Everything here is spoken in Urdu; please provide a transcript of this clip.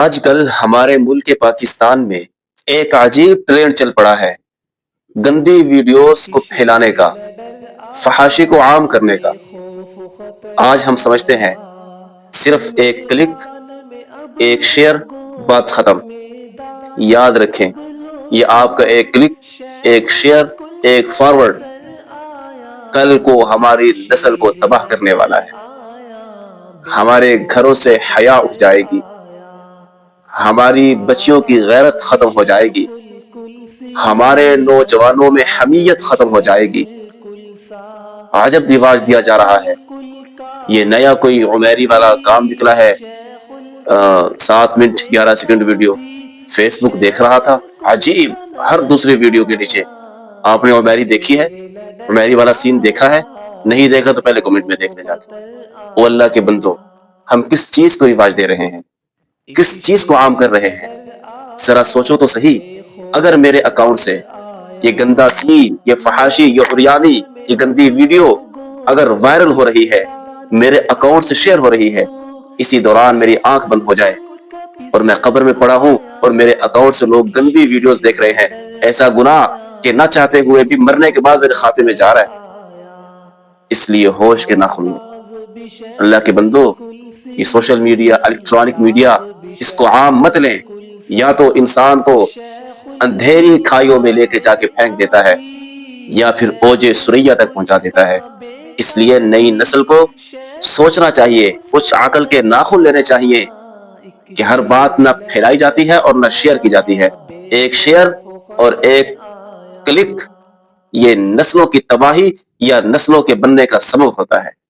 آج کل ہمارے ملک پاکستان میں ایک عجیب ٹرینڈ چل پڑا ہے، گندی ویڈیوز کو پھیلانے کا، فحاشی کو عام کرنے کا۔ آج ہم سمجھتے ہیں صرف ایک کلک، ایک شیئر، بات ختم۔ یاد رکھیں، یہ آپ کا ایک کلک، ایک شیئر، ایک فارورڈ کل کو ہماری نسل کو تباہ کرنے والا ہے۔ ہمارے گھروں سے حیا اٹھ جائے گی، ہماری بچیوں کی غیرت ختم ہو جائے گی، ہمارے نوجوانوں میں حمیت ختم ہو جائے گی۔ عجب رواج دیا جا رہا ہے، یہ نیا کوئی عمیری والا کام نکلا ہے۔ 7 منٹ 11 سیکنڈ ویڈیو فیس بک دیکھ رہا تھا، عجیب، ہر دوسری ویڈیو کے نیچے آپ نے عمیری دیکھی ہے، عمیری والا سین دیکھا ہے؟ نہیں دیکھا تو پہلے کمنٹ میں دیکھ لے جا کے۔ او اللہ کے بندو، ہم کس چیز کو رواج دے رہے ہیں، کس چیز کو عام کر رہے ہیں؟ ذرا سوچو تو صحیح۔ اگر میرے اکاؤنٹ سے یہ گندا سین، یہ فحاشی، یہ عریانی، یہ گندی ویڈیو اگر وائرل ہو رہی ہے، میرے اکاؤنٹ سے شیئر ہو رہی ہے، اسی دوران میری آنکھ بند ہو جائے اور میں قبر میں پڑا ہوں اور میرے اکاؤنٹ سے لوگ گندی ویڈیوز دیکھ رہے ہیں، ایسا گناہ کہ نہ چاہتے ہوئے بھی مرنے کے بعد میرے کھاتے میں جا رہا ہے، اس لیے ہوش کے ناخن لو۔ اللہ کے بندو، یہ سوشل میڈیا، الیکٹرانک میڈیا، اس کو عام مت لیں، یا تو انسان کو اندھیری کھائیوں میں لے کے جا کے پھینک دیتا ہے یا پھر اوج سریا تک پہنچا دیتا ہے۔ اس لیے نئی نسل کو سوچنا چاہیے، کچھ عقل کے ناخن لینے چاہیے کہ ہر بات نہ پھیلائی جاتی ہے اور نہ شیئر کی جاتی ہے۔ ایک شیئر اور ایک کلک یہ نسلوں کی تباہی یا نسلوں کے بننے کا سبب ہوتا ہے۔